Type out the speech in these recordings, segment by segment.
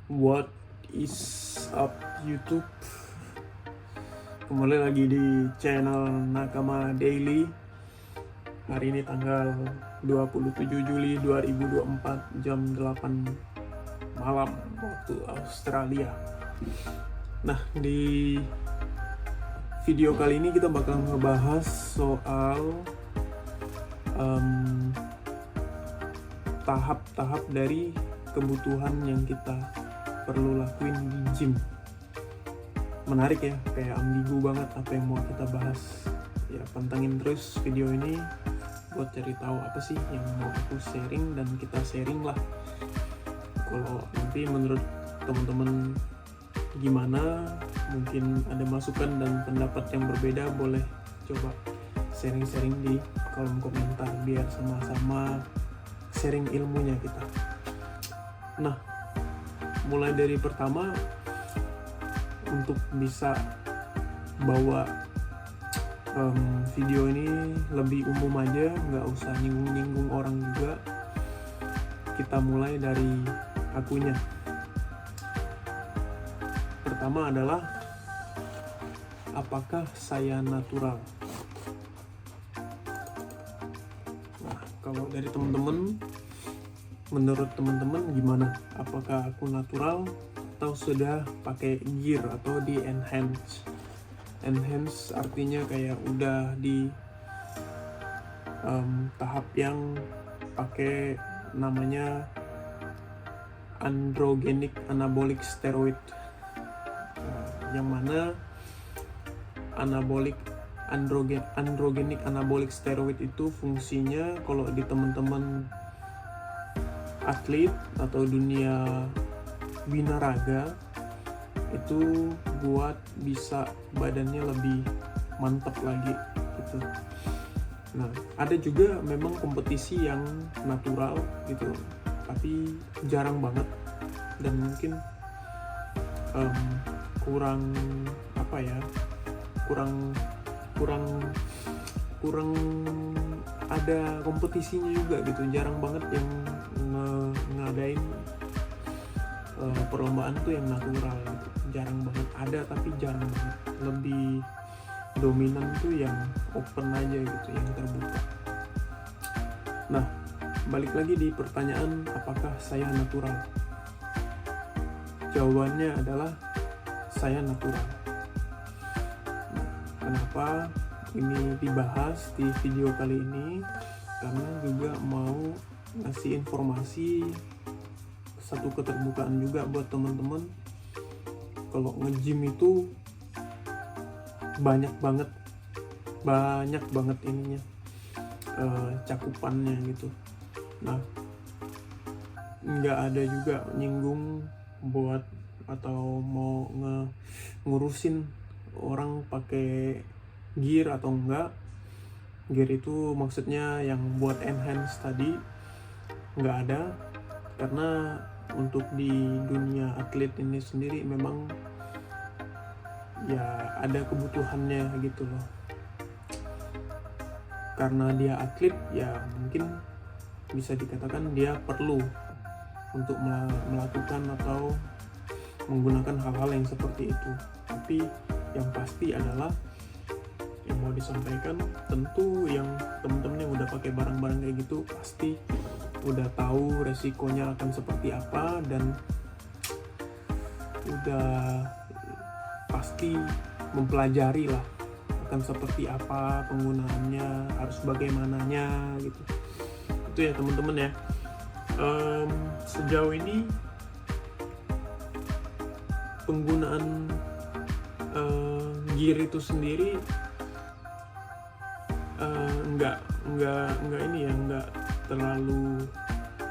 What is up YouTube? Kembali lagi di channel Nakama Daily. Hari ini tanggal 27 Juli 2024 jam 8 malam waktu Australia. Nah, di video kali ini kita bakal ngebahas soal tahap-tahap dari kebutuhan yang kita perlu lakuin di gym. Menarik ya, kayak ambigu banget apa yang mau kita bahas. Ya, pantengin terus video ini buat cari tahu apa sih yang mau aku sharing, dan kita sharing lah. Kalau nanti menurut teman-teman gimana, mungkin ada masukan dan pendapat yang berbeda, boleh coba sharing-sharing di kolom komentar biar sama-sama sharing ilmunya kita. Nah, mulai dari pertama, untuk bisa bawa video ini lebih umum aja, nggak usah nyinggung-nyinggung orang juga. Kita mulai dari akunya. Pertama adalah, apakah saya natural? Nah, kalau dari teman-teman, menurut teman-teman gimana? Apakah aku natural atau sudah pakai gear atau di enhance? Enhance artinya kayak udah di tahap yang pakai namanya androgenic anabolic steroid. Yang mana androgenic anabolic steroid itu fungsinya kalau di teman-teman atlet atau dunia binaraga itu buat bisa badannya lebih mantap lagi gitu. Nah, ada juga memang kompetisi yang natural gitu, tapi jarang banget dan mungkin kurang ada kompetisinya juga gitu. Jarang banget yang ngadain perlombaan tuh yang natural gitu. Jarang banget ada, tapi jarang banget. Lebih dominan tuh yang open aja gitu, yang terbuka. Nah, balik lagi di pertanyaan, apakah saya natural? Jawabannya adalah saya natural. Nah, kenapa ini dibahas di video kali ini? Karena juga mau ngasih informasi, satu keterbukaan juga buat teman-teman. Kalau nge-gym itu banyak banget ininya, cakupannya gitu. Nah, nggak ada juga nyinggung buat atau mau ngurusin orang pakai gear atau enggak. Gear itu maksudnya yang buat enhance tadi, nggak ada. Karena untuk di dunia atlet ini sendiri memang ya ada kebutuhannya gitu loh. Karena dia atlet, ya mungkin bisa dikatakan dia perlu untuk melakukan atau menggunakan hal-hal yang seperti itu. Tapi yang pasti adalah, yang mau disampaikan, tentu yang teman-teman yang udah pakai barang-barang kayak gitu pasti udah tahu resikonya akan seperti apa, dan udah pasti mempelajari lah akan seperti apa penggunaannya, harus bagaimananya gitu. Itu ya teman-teman ya. Sejauh ini penggunaan gear itu sendiri enggak terlalu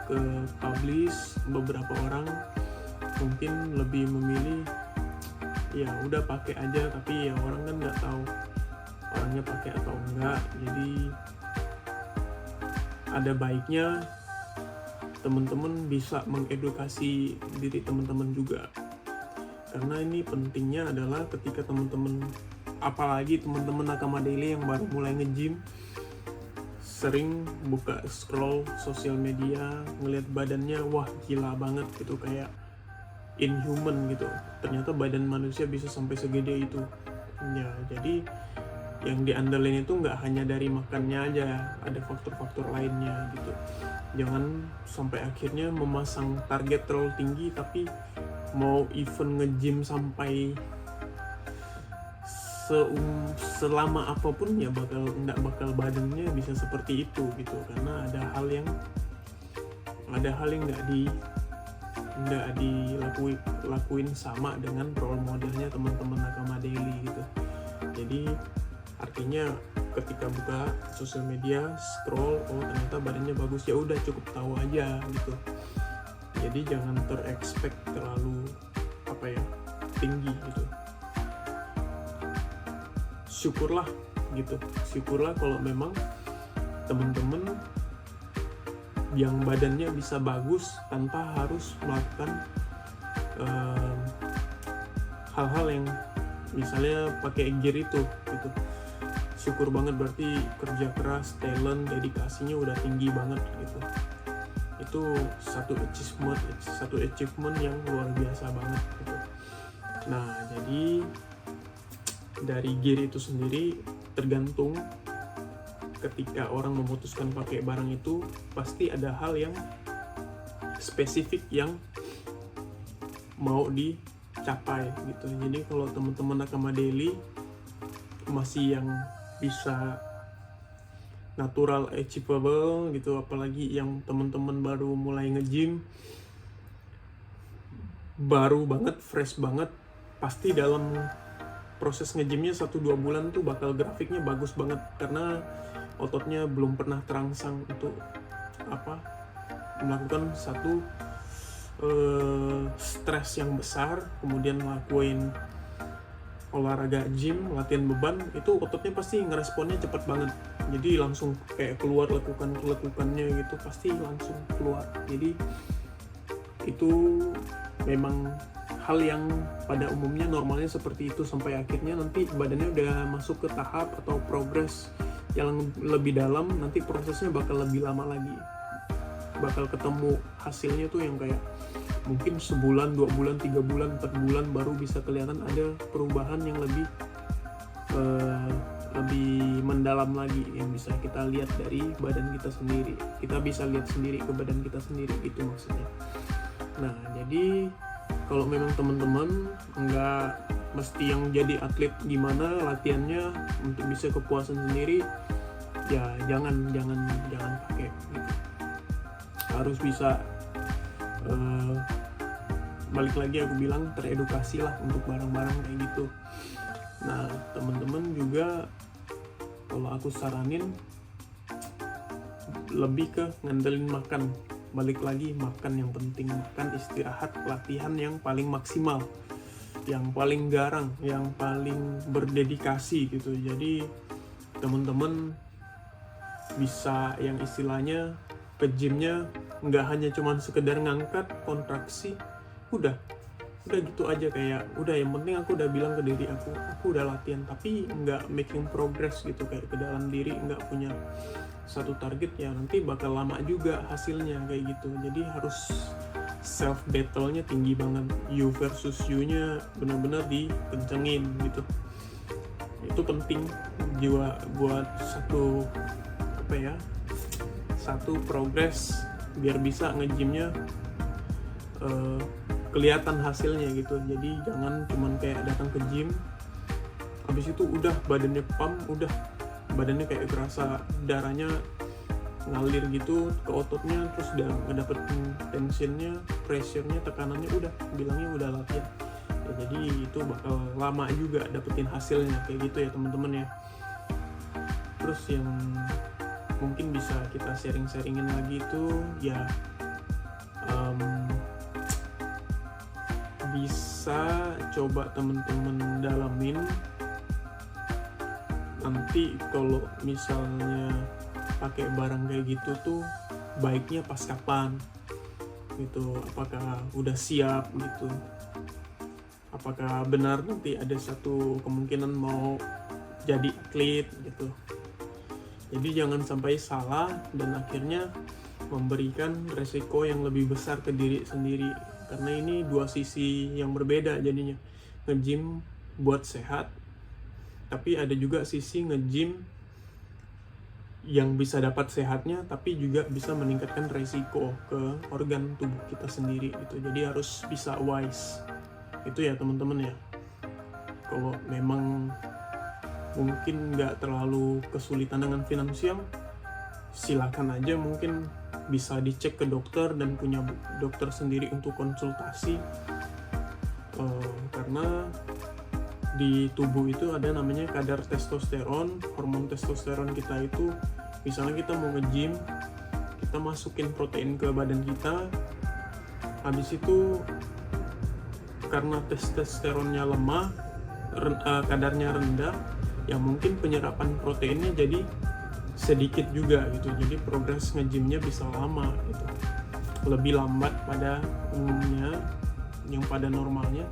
ke publish. Beberapa orang mungkin lebih memilih ya udah pakai aja, tapi ya orang kan nggak tahu orangnya pakai atau enggak. Jadi ada baiknya teman-teman bisa mengedukasi diri teman-teman juga, karena ini pentingnya adalah ketika teman-teman, apalagi teman-teman Nakama Daily yang baru mulai nge-gym, sering buka scroll sosial media, ngeliat badannya, wah gila banget gitu, kayak inhuman gitu. Ternyata badan manusia bisa sampai segede itu ya. Jadi yang diandelin itu nggak hanya dari makannya aja, ada faktor-faktor lainnya gitu. Jangan sampai akhirnya memasang target terlalu tinggi tapi mau event nge-gym sampai selama apapun ya nggak bakal badannya bisa seperti itu gitu, karena ada hal yang nggak dilakuin sama dengan role modelnya teman-teman Nakama Daily gitu. Jadi artinya ketika buka sosial media, scroll, oh ternyata badannya bagus, ya udah cukup tahu aja gitu. Jadi jangan terexpect terlalu tinggi gitu. Syukurlah kalau memang teman-teman yang badannya bisa bagus tanpa harus melakukan hal-hal yang misalnya pakai gear itu gitu. Syukur banget, berarti kerja keras, talent, dedikasinya udah tinggi banget gitu. Itu satu achievement yang luar biasa banget gitu. Nah, jadi dari gear itu sendiri tergantung ketika orang memutuskan pakai barang itu, pasti ada hal yang spesifik yang mau dicapai gitu. Jadi kalau teman-teman Nakama Daily masih yang bisa natural achievable gitu, apalagi yang teman-teman baru mulai nge-gym, baru banget, fresh banget, pasti dalam proses nge-gymnya 1-2 bulan tuh bakal grafiknya bagus banget, karena ototnya belum pernah terangsang untuk melakukan satu stres yang besar, kemudian ngelakuin olahraga gym, latihan beban, itu ototnya pasti ngeresponnya cepat banget. Jadi langsung kayak keluar lekukannya gitu, pasti langsung keluar. Jadi itu memang hal yang pada umumnya normalnya seperti itu, sampai akhirnya nanti badannya udah masuk ke tahap atau progres yang lebih dalam, nanti prosesnya bakal lebih lama lagi, bakal ketemu hasilnya tuh yang kayak mungkin sebulan, 2 bulan, 3 bulan, 4 bulan baru bisa kelihatan ada perubahan yang lebih mendalam lagi, yang bisa kita lihat dari badan kita sendiri. Kita bisa lihat sendiri ke badan kita sendiri, gitu maksudnya. Nah, jadi kalau memang teman-teman nggak mesti yang jadi atlet gimana latihannya untuk bisa kepuasan sendiri, ya jangan pakai gitu. Harus bisa balik lagi aku bilang, teredukasi lah untuk barang-barang kayak gitu. Nah, teman-teman juga kalau aku saranin lebih ke ngandelin makan. Balik lagi, makan yang penting, makan, istirahat, latihan yang paling maksimal, yang paling garang, yang paling berdedikasi gitu. Jadi teman-teman bisa yang istilahnya ke gymnya nggak hanya cuman sekedar ngangkat kontraksi, udah gitu aja, kayak udah yang penting aku udah bilang ke diri aku udah latihan, tapi nggak making progress gitu, kayak ke dalam diri nggak punya satu target, ya nanti bakal lama juga hasilnya kayak gitu. Jadi harus self battle-nya tinggi banget, you versus you-nya benar-benar dikencengin gitu. Itu penting jiwa buat satu progress biar bisa nge-gymnya kelihatan hasilnya gitu. Jadi jangan cuman kayak datang ke gym habis itu udah badannya pump, udah badannya kayak kerasa darahnya ngalir gitu ke ototnya, terus udah ngedapetin tensionnya, pressure-nya, tekanannya, udah bilangnya udah latihan ya. Jadi itu bakal lama juga dapetin hasilnya kayak gitu ya teman-teman ya. Terus yang mungkin bisa kita sharing-sharingin lagi itu ya, bisa coba teman-teman dalamin nanti kalau misalnya pakai barang kayak gitu tuh baiknya pas kapan gitu, apakah udah siap gitu, apakah benar nanti ada satu kemungkinan mau jadi atlet gitu. Jadi jangan sampai salah dan akhirnya memberikan resiko yang lebih besar ke diri sendiri, karena ini dua sisi yang berbeda jadinya. Nge-gym buat sehat, tapi ada juga sisi nge-gym yang bisa dapat sehatnya tapi juga bisa meningkatkan resiko ke organ tubuh kita sendiri gitu. Jadi harus bisa wise. Itu ya teman-teman ya. Kalau memang mungkin nggak terlalu kesulitan dengan finansial, silakan aja mungkin bisa dicek ke dokter dan punya dokter sendiri untuk konsultasi, karena di tubuh itu ada namanya kadar testosteron, hormon testosteron kita itu, misalnya kita mau nge-gym, kita masukin protein ke badan kita, habis itu karena testosteronnya lemah, kadarnya rendah, ya mungkin penyerapan proteinnya jadi sedikit juga gitu, jadi progres nge-gymnya bisa lama gitu, lebih lambat pada umumnya yang pada normalnya.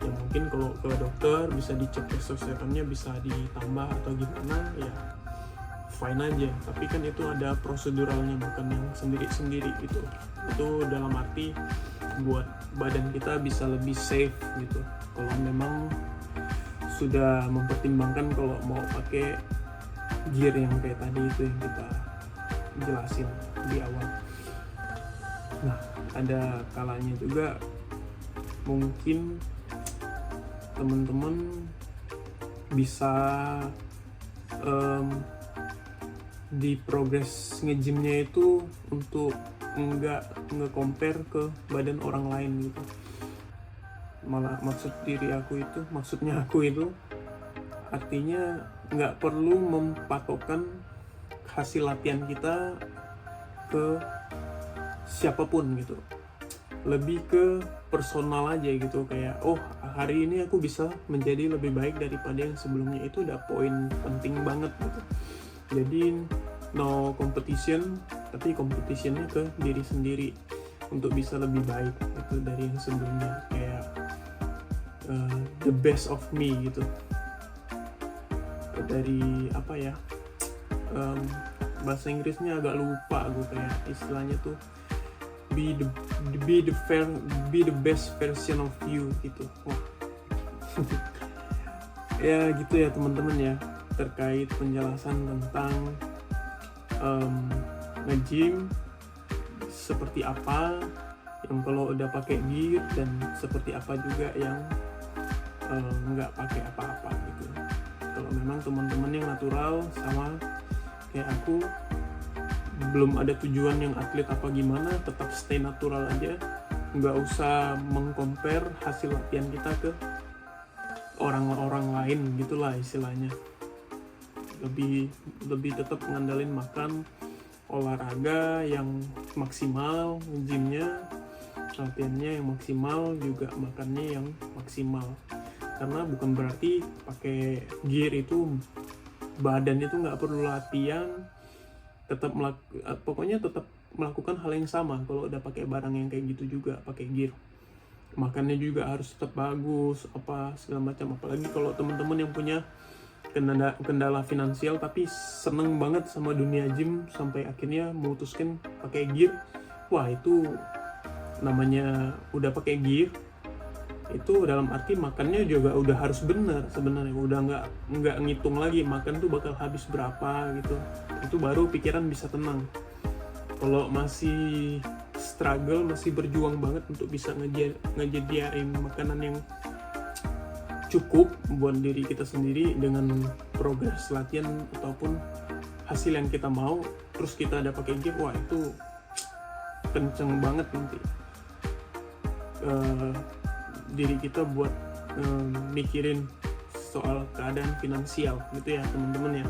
Ya mungkin kalau ke dokter bisa dicek testosteronnya bisa ditambah atau gimana, ya fine aja, tapi kan itu ada proseduralnya, bukan yang sendiri-sendiri gitu. Itu dalam arti buat badan kita bisa lebih safe gitu, kalau memang sudah mempertimbangkan kalau mau pakai gear yang kayak tadi itu yang kita jelasin di awal. Nah, ada kalanya juga mungkin teman-teman bisa di progres nge-gymnya itu untuk nggak nge-compare ke badan orang lain gitu. Malah maksudnya aku itu artinya nggak perlu mempatokkan hasil latihan kita ke siapapun gitu, lebih ke personal aja gitu, kayak oh hari ini aku bisa menjadi lebih baik daripada yang sebelumnya, itu udah poin penting banget gitu. Jadi no competition, tapi competitionnya ke diri sendiri untuk bisa lebih baik itu dari yang sebelumnya, kayak the best of me gitu, dari apa ya, bahasa Inggrisnya agak lupa gue, kayak istilahnya tuh be the best version of you gitu. Wah. Ya gitu ya teman-teman ya, terkait penjelasan tentang nge-gym seperti apa yang kalau udah pakai gear, dan seperti apa juga yang nggak pakai apa-apa gitu. Kalau memang teman-teman yang natural sama kayak aku, belum ada tujuan yang atlet apa gimana, tetap stay natural aja, nggak usah meng-compare hasil latihan kita ke orang-orang lain gitulah istilahnya. Lebih tetap ngandalin makan, olahraga yang maksimal, gymnya, latihannya yang maksimal, juga makannya yang maksimal. Karena bukan berarti pakai gear itu badan itu nggak perlu latihan, pokoknya tetap melakukan hal yang sama. Kalau udah pakai barang yang kayak gitu juga, pakai gear, makannya juga harus tetap bagus, apa segala macam. Apalagi kalau teman-teman yang punya kendala finansial tapi seneng banget sama dunia gym sampai akhirnya memutuskan pakai gear, wah itu namanya udah pakai gear, itu dalam arti makannya juga udah harus benar sebenarnya, udah nggak ngitung lagi makan tuh bakal habis berapa gitu. Itu baru pikiran bisa tenang. Kalau masih struggle, masih berjuang banget untuk bisa ngejadiin makanan yang cukup buat diri kita sendiri dengan progres latihan ataupun hasil yang kita mau, terus kita ada pakai gear, wah itu kenceng banget nanti diri kita buat mikirin soal keadaan finansial gitu ya teman-teman ya.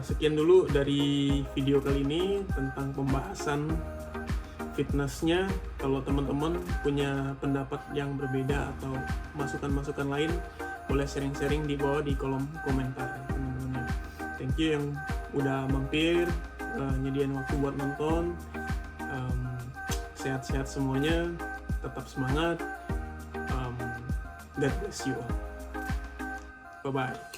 Sekian dulu dari video kali ini tentang pembahasan fitnessnya. Kalau teman-teman punya pendapat yang berbeda atau masukan-masukan lain, boleh sharing-sharing di bawah di kolom komentar teman-teman. Thank you yang udah mampir, nyediain waktu buat nonton. Sehat-sehat semuanya, tetap semangat. God bless you all. Bye-bye.